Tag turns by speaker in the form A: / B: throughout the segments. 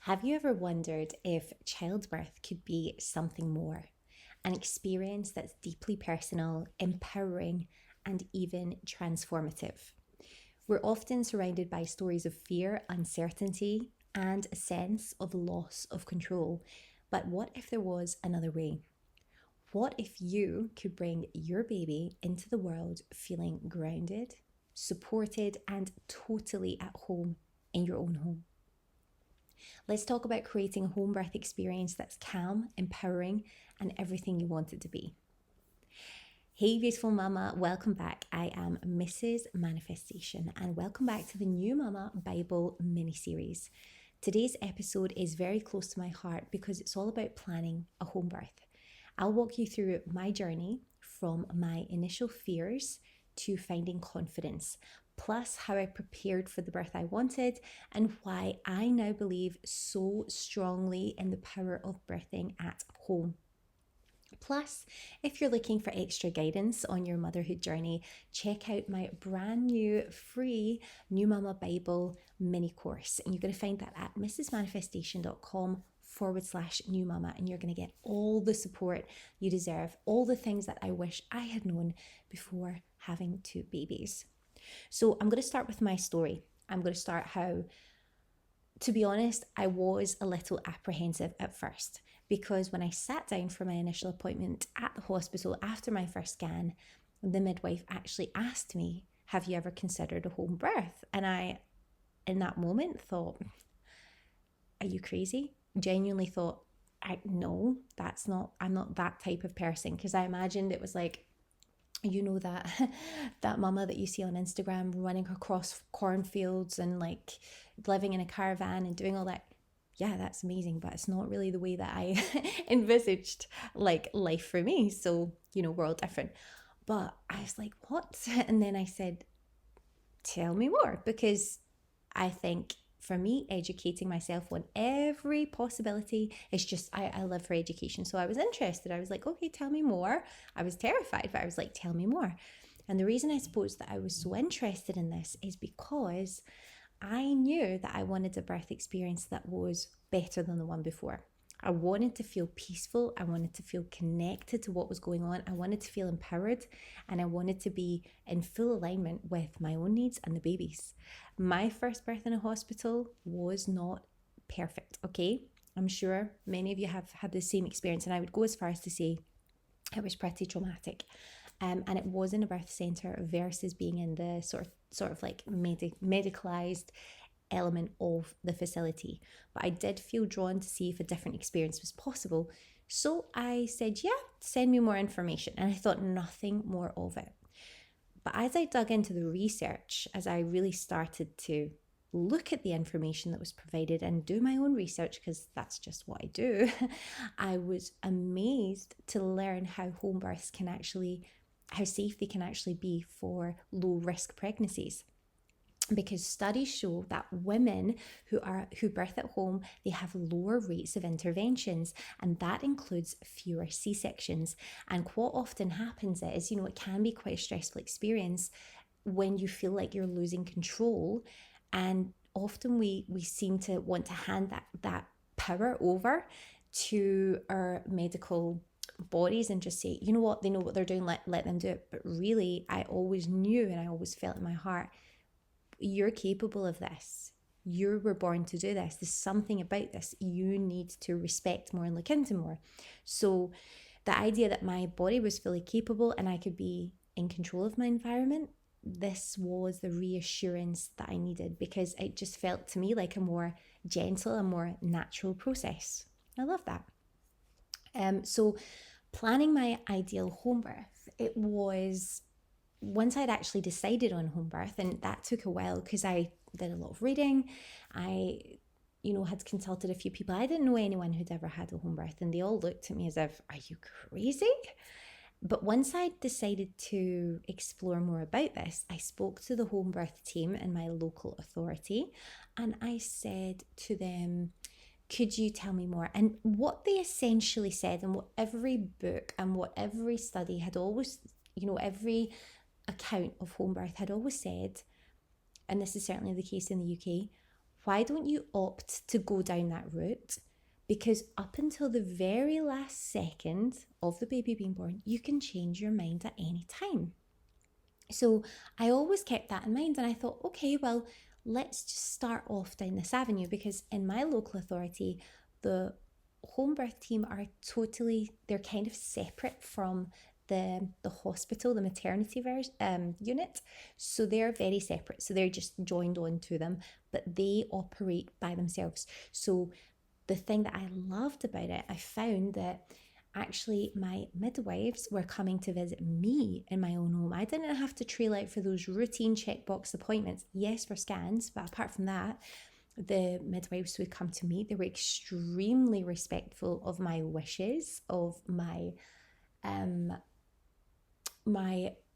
A: Have you ever wondered if childbirth could be something more? An experience that's deeply personal, empowering, and even transformative. We're often surrounded by stories of fear, uncertainty, and a sense of loss of control. But what if there was another way? What if you could bring your baby into the world feeling grounded, supported, and totally at home in your own home? Let's talk about creating a home birth experience that's calm, empowering, and everything you want it to be. Hey, beautiful mama, welcome back. I am Mrs. Manifestation, and welcome back to the New Mama Bible mini series. Today's episode is very close to my heart because it's all about planning a home birth. I'll walk you through my journey from my initial fears to finding confidence, plus how I prepared for the birth I wanted and why I now believe so strongly in the power of birthing at home. Plus, if you're looking for extra guidance on your motherhood journey, check out my brand new free New Mama Bible mini course. And you're going to find that at mrsmanifestation.com/new mama. And you're going to get all the support you deserve, all the things that I wish I had known before having two babies. So I'm going to start with my story. I'm going to start how, to be honest, I was a little apprehensive at first because when I sat down for my initial appointment at the hospital after my first scan, the midwife actually asked me, "Have you ever considered a home birth?" And I, in that moment, thought, "Are you crazy?" Genuinely thought, no, I'm not that type of person, because I imagined it was like, that that mama that you see on Instagram running across cornfields and like living in a caravan and doing all that. Yeah, that's amazing, but it's not really the way that I envisaged like life for me. So, we're all different. But I was like, what? And then I said, tell me more, because I think for me, educating myself on every possibility is just, I live for education. So I was interested. I was like, okay, tell me more. I was terrified, but I was like, tell me more. And the reason I suppose that I was so interested in this is because I knew that I wanted a birth experience that was better than the one before. I wanted to feel peaceful. I wanted to feel connected to what was going on. I wanted to feel empowered, and I wanted to be in full alignment with my own needs and the baby's. My first birth in a hospital was not perfect, okay? I'm sure many of you have had the same experience, and I would go as far as to say it was pretty traumatic. And it was in a birth centre versus being in the sort of like medicalised element of the facility. But I did feel drawn to see if a different experience was possible. So I said, yeah, send me more information. And I thought nothing more of it. But as I dug into the research, as I really started to look at the information that was provided and do my own research, because that's just what I do, I was amazed to learn how home births how safe they can actually be for low risk pregnancies. Because studies show that women who birth at home, they have lower rates of interventions, and that includes fewer C-sections. And what often happens is, it can be quite a stressful experience when you feel like you're losing control, and often we seem to want to hand that power over to our medical bodies and just say, you know what, they know what they're doing, let them do it. But really, I always knew, and I always felt in my heart, you're capable of this. You were born to do this. There's something about this you need to respect more and look into more. So the idea that my body was fully capable and I could be in control of my environment, this was the reassurance that I needed, because it just felt to me like a more gentle and more natural process. I love that. So planning my ideal home birth, it was once I'd actually decided on home birth, and that took a while because I did a lot of reading. I, had consulted a few people. I didn't know anyone who'd ever had a home birth, and they all looked at me as if, are you crazy? But once I decided to explore more about this, I spoke to the home birth team in my local authority, and I said to them, could you tell me more? And what they essentially said, and what every book and what every study had always, every account of home birth had always said, and this is certainly the case in the UK, why don't you opt to go down that route? Because up until the very last second of the baby being born, you can change your mind at any time. So I always kept that in mind, and I thought, okay, well, let's just start off down this avenue, because in my local authority, the home birth team are they're kind of separate from the hospital, the maternity unit. So they're very separate. So they're just joined on to them, but they operate by themselves. So the thing that I loved about it, I found that actually my midwives were coming to visit me in my own home. I didn't have to trail out for those routine checkbox appointments. Yes, for scans, but apart from that, the midwives would come to me. They were extremely respectful of my wishes, of my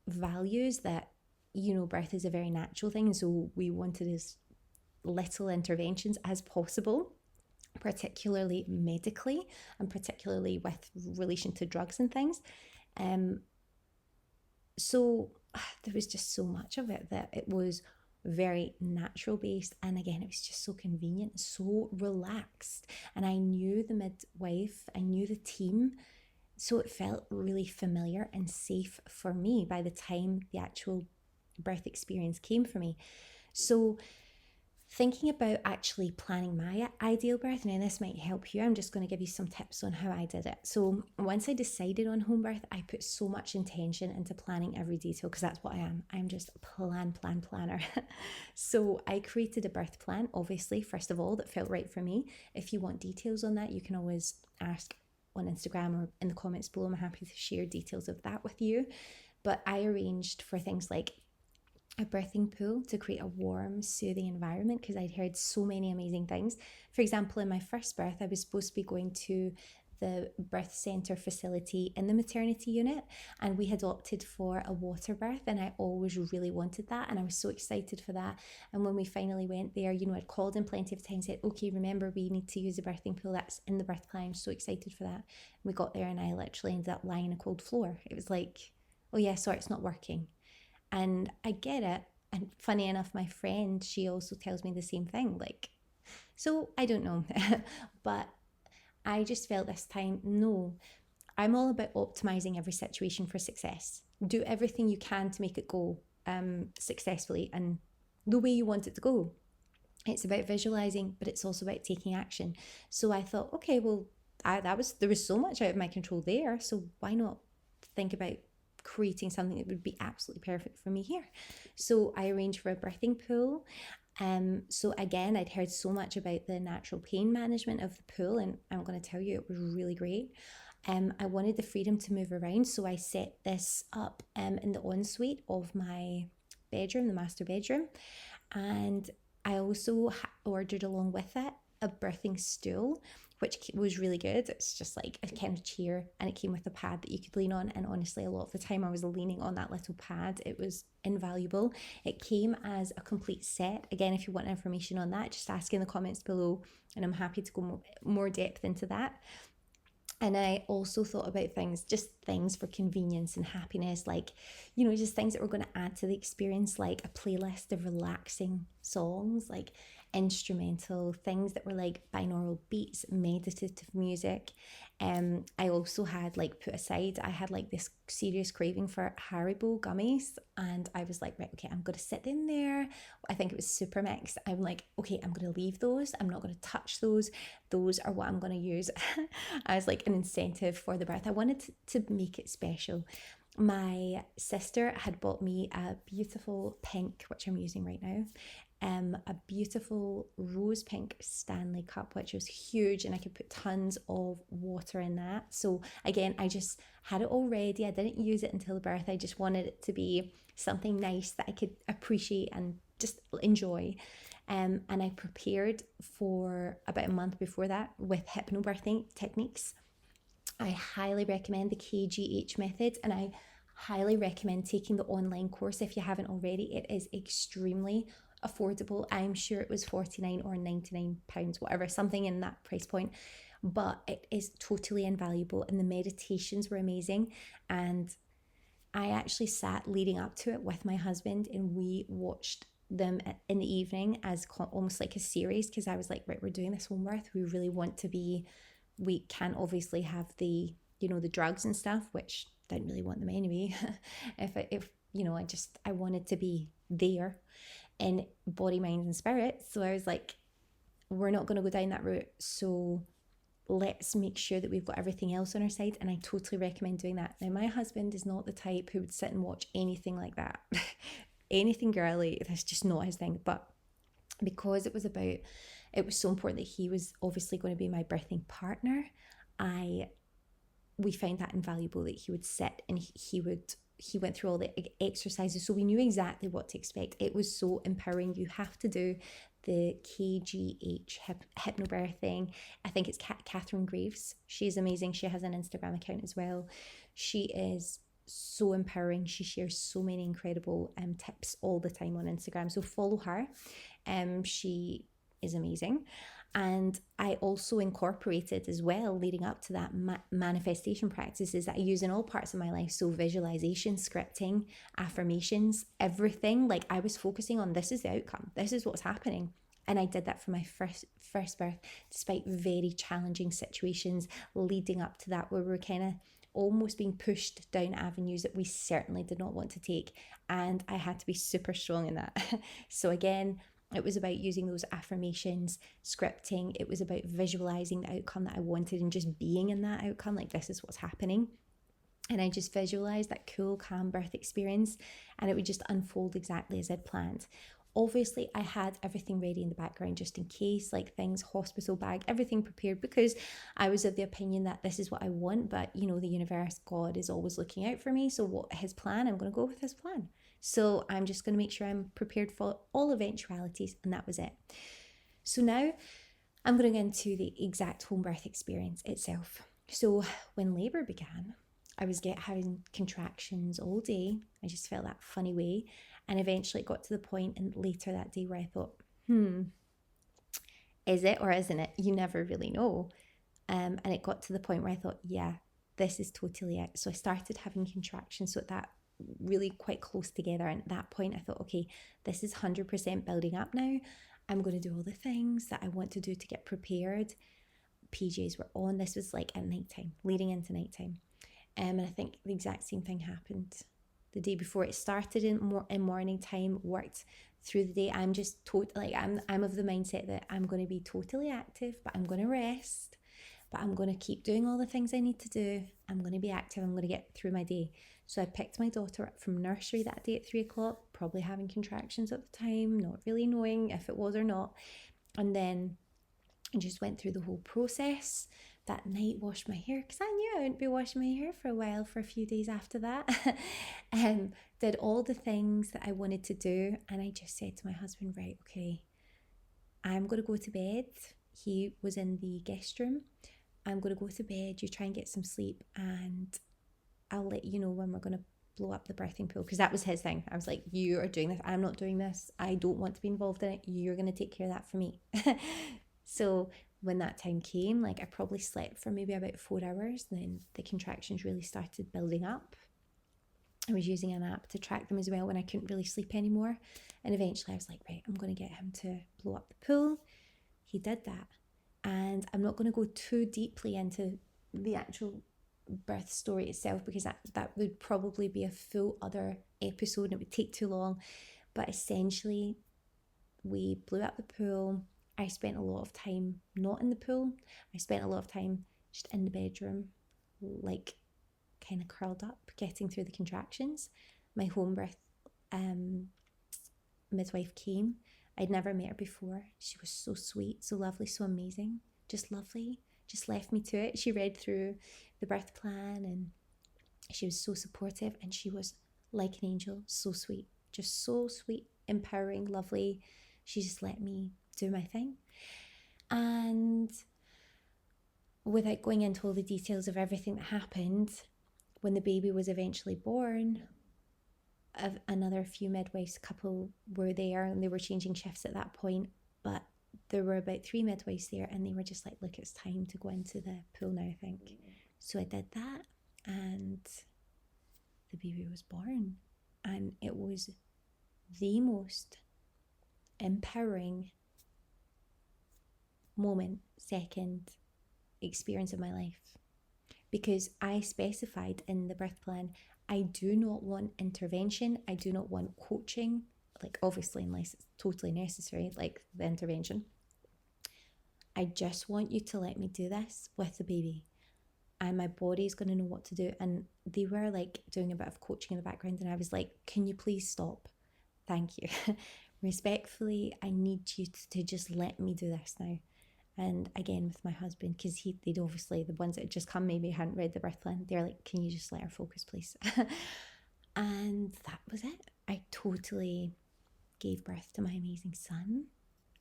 A: values, that birth is a very natural thing, so we wanted as little interventions as possible, particularly medically and particularly with relation to drugs and things. So there was just so much of it that it was very natural based, and again, it was just so convenient, so relaxed, and I knew the midwife, I knew the team, so it felt really familiar and safe for me by the time the actual birth experience came for me. So thinking about actually planning my ideal birth, and this might help you, I'm just going to give you some tips on how I did it. So once I decided on home birth, I put so much intention into planning every detail, because that's what I am. I'm just a planner. So I created a birth plan, obviously, first of all, that felt right for me. If you want details on that, you can always ask on Instagram or in the comments below. I'm happy to share details of that with you. But I arranged for things like a birthing pool to create a warm, soothing environment, because I'd heard so many amazing things. For example, in my first birth, I was supposed to be going to the birth centre facility in the maternity unit, and we had opted for a water birth, and I always really wanted that, and I was so excited for that. And when we finally went there, I'd called in plenty of times, said, okay, remember, we need to use a birthing pool, that's in the birth plan. I'm so excited for that. And we got there and I literally ended up lying on a cold floor. It was like, oh yeah, sorry, it's not working. And I get it. And funny enough, my friend, she also tells me the same thing. So I don't know. But I just felt this time, no, I'm all about optimizing every situation for success. Do everything you can to make it go successfully and the way you want it to go. It's about visualizing, but it's also about taking action. So I thought, okay, well, there was so much out of my control there. So why not think about creating something that would be absolutely perfect for me here? So I arranged for a birthing pool. So again, I'd heard so much about the natural pain management of the pool, and I'm going to tell you, it was really great. I wanted the freedom to move around, so I set this up in the ensuite of my bedroom, the master bedroom, and I also ordered along with it a birthing stool, which was really good. It's just like a kind of chair, and it came with a pad that you could lean on. And honestly, a lot of the time I was leaning on that little pad. It was invaluable. It came as a complete set. Again, if you want information on that, just ask in the comments below, and I'm happy to go more depth into that. And I also thought about just things for convenience and happiness, just things that were going to add to the experience, like a playlist of relaxing songs, like instrumental things that were like binaural beats, meditative music. I also had put aside, I had this serious craving for Haribo gummies, and I was like, right, okay, I'm going to sit in there. I think it was Super Mix. I'm like, okay, I'm going to leave those. I'm not going to touch those. Those are what I'm going to use as like an incentive for the birth. I wanted to make it special. My sister had bought me a beautiful pink, which I'm using right now, a beautiful rose pink Stanley cup, which was huge, and I could put tons of water in that. So again, I just had it all ready. I didn't use it until the birth. I just wanted it to be something nice that I could appreciate and just enjoy. And I prepared for about a month before that with hypnobirthing techniques. I highly recommend the KGH method, and I highly recommend taking the online course if you haven't already. It is extremely affordable. I'm sure it was £49 or £99, whatever, something in that price point, but it is totally invaluable, and the meditations were amazing. And I actually sat leading up to it with my husband, and we watched them in the evening as almost like a series, because I was like, right, we're doing this home birth. We really want to be, we can't obviously have the, the drugs and stuff, which didn't really want them anyway. if I wanted to be there in body, mind, and spirit. So I was like, we're not going to go down that route. So let's make sure that we've got everything else on our side. And I totally recommend doing that. Now, my husband is not the type who would sit and watch anything like that. Anything girly, that's just not his thing. But because it was so important that he was obviously going to be my birthing partner, we found that invaluable, that he would sit and he went through all the exercises, so we knew exactly what to expect. It was so empowering. You have to do the KGH hypnobirthing. I think it's Catherine Graves. She's amazing. She has an Instagram account as well. She is so empowering. She shares so many incredible tips all the time on Instagram, so follow her. She is amazing. And I also incorporated as well, leading up to that, manifestation practices that I use in all parts of my life. So visualization, scripting, affirmations, everything. Like, I was focusing on, this is the outcome, this is what's happening. And I did that for my first birth, despite very challenging situations leading up to that, where we were kind of almost being pushed down avenues that we certainly did not want to take. And I had to be super strong in that. So again, it was about using those affirmations, scripting. It was about visualizing the outcome that I wanted and just being in that outcome. Like, this is what's happening. And I just visualized that cool, calm birth experience, and it would just unfold exactly as I'd planned. Obviously, I had everything ready in the background just in case, like things, hospital bag, everything prepared, because I was of the opinion that this is what I want. But, the universe, God, is always looking out for me. So what his plan, I'm going to go with his plan. So I'm just going to make sure I'm prepared for all eventualities. And that was it. So now I'm going to get into the exact home birth experience itself. So when labor began, I was having contractions all day. I just felt that funny way. And eventually it got to the point, and later that day, where I thought, is it or isn't it? You never really know. And it got to the point where I thought, yeah, this is totally it. So I started having contractions. So at that, really quite close together. And at that point I thought, okay, this is 100% building up now. I'm going to do all the things that I want to do to get prepared. PJs were on. This was like at nighttime, leading into nighttime. And I think the exact same thing happened the day before. It started in morning time, worked through the day. I'm just I'm of the mindset that I'm going to be totally active, but I'm going to rest, but I'm going to keep doing all the things I need to do. I'm going to be active. I'm going to get through my day. So I picked my daughter up from nursery that day at 3:00, probably having contractions at the time, not really knowing if it was or not. And then I just went through the whole process. That night, washed my hair, because I knew I wouldn't be washing my hair for a while, for a few days after that. Did all the things that I wanted to do. And I just said to my husband, right, okay, I'm going to go to bed. He was in the guest room. I'm going to go to bed. You try and get some sleep, and I'll let you know when we're going to blow up the birthing pool, because that was his thing. I was like, you are doing this. I'm not doing this. I don't want to be involved in it. You're going to take care of that for me. So when that time came, like, I probably slept for maybe about 4 hours. Then the contractions really started building up. I was using an app to track them as well when I couldn't really sleep anymore. And eventually I was like, right, I'm going to get him to blow up the pool. He did that. And I'm not going to go too deeply into the actual birth story itself, because that would probably be a full other episode and it would take too long. But essentially, we blew up the pool. I spent a lot of time not in the pool. I spent a lot of time just in the bedroom, like kind of curled up, getting through the contractions. My home birth midwife came. I'd never met her before. She was so sweet, so lovely, so amazing, just lovely. Just left me to it. She read through the birth plan and she was so supportive, and she was like an angel, so sweet, just so sweet, empowering, lovely. She just let me do my thing. And without going into all the details of everything that happened, when the baby was eventually born, another few midwives couple were there, and they were changing shifts at that point, but there were about 3 midwives there, and they were just like, look, it's time to go into the pool now, I think. So I did that, and the baby was born, and it was the most empowering moment, second experience of my life. Because I specified in the birth plan, I do not want intervention. I do not want coaching, like obviously unless it's totally necessary, like the intervention. I just want you to let me do this with the baby, and my body's going to know what to do. And they were like doing a bit of coaching in the background, and I was like, can you please stop? Thank you. Respectfully, I need you to just let me do this now. And again, with my husband, because they'd obviously, the ones that had just come maybe hadn't read the birth plan, they're like, can you just let her focus, please? And that was it. I totally gave birth to my amazing son.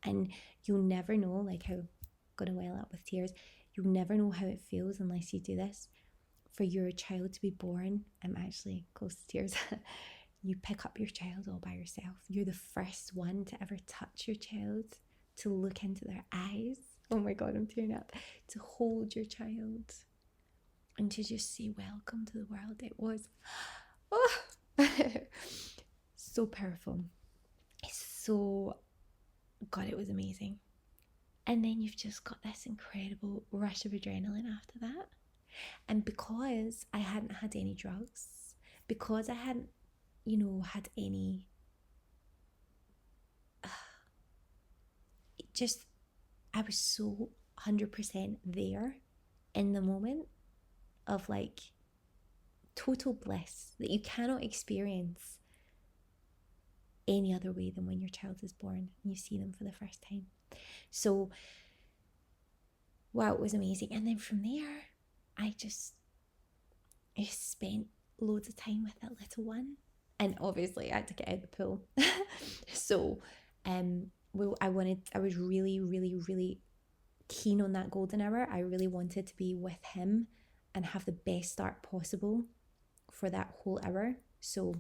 A: And you'll never know, like, how I'm going to well up with tears. You'll never know how it feels unless you do this. For your child to be born, I'm actually close to tears. You pick up your child all by yourself. You're the first one to ever touch your child, to look into their eyes. Oh my God, I'm tearing up. To hold your child and to just say, welcome to the world. It was so powerful. God, it was amazing. And then you've just got this incredible rush of adrenaline after that. And because I hadn't had any drugs, because I hadn't, had any, I was so 100% there in the moment of like total bliss that you cannot experience any other way than when your child is born and you see them for the first time. So, wow, it was amazing. And then from there, I spent loads of time with that little one. And obviously I had to get out of the pool. So, I was really, really, really keen on that golden hour. I really wanted to be with him and have the best start possible for that whole hour. So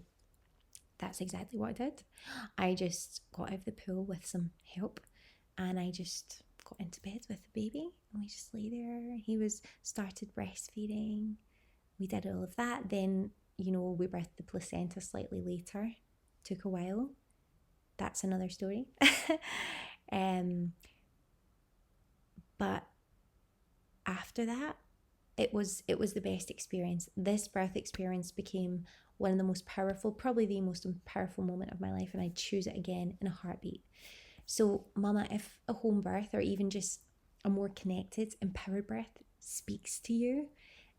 A: that's exactly what I did. I just got out of the pool with some help, and I just got into bed with the baby, and we just lay there. He started breastfeeding. We did all of that. Then, we birthed the placenta slightly later. Took a while. That's another story. But after that, it was the best experience. This birth experience became one of the most powerful, probably the most powerful moment of my life, and I'd choose it again in a heartbeat. So, Mama, if a home birth or even just a more connected, empowered birth speaks to you,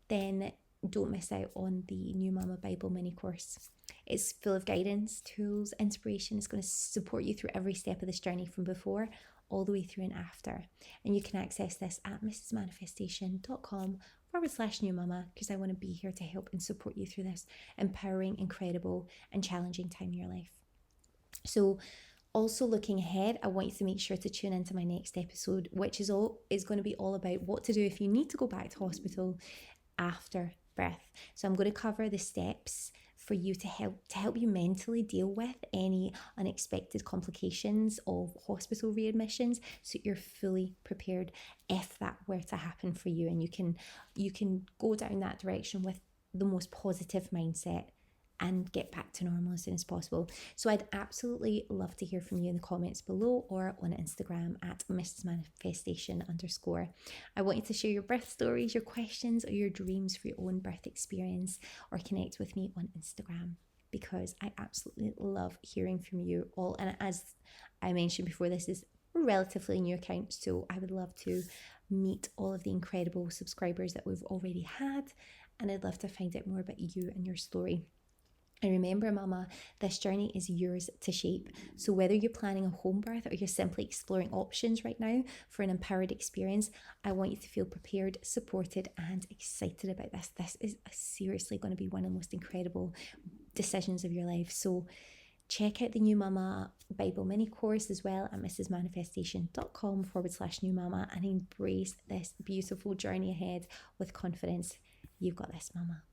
A: then don't miss out on the New Mama Bible mini course. It's full of guidance, tools, inspiration. It's going to support you through every step of this journey from before all the way through and after. And you can access this at mrsmanifestation.com/new mama, because I want to be here to help and support you through this empowering, incredible, and challenging time in your life. So, also looking ahead, I want you to make sure to tune into my next episode, which is going to be all about what to do if you need to go back to hospital after birth. So I'm going to cover the steps for you to help you mentally deal with any unexpected complications of hospital readmissions, so you're fully prepared if that were to happen for you, and you can go down that direction with the most positive mindset and get back to normal as soon as possible. So I'd absolutely love to hear from you in the comments below or on Instagram at mrsmanifestation_. I want you to share your birth stories, your questions, or your dreams for your own birth experience, or connect with me on Instagram, because I absolutely love hearing from you all. And as I mentioned before, this is a relatively new account, so I would love to meet all of the incredible subscribers that we've already had, and I'd love to find out more about you and your story. And remember, Mama, this journey is yours to shape. So whether you're planning a home birth or you're simply exploring options right now for an empowered experience, I want you to feel prepared, supported, and excited about this. This is seriously going to be one of the most incredible decisions of your life. So check out the New Mama Bible mini course as well at mrsmanifestation.com/new mama, and embrace this beautiful journey ahead with confidence. You've got this, Mama.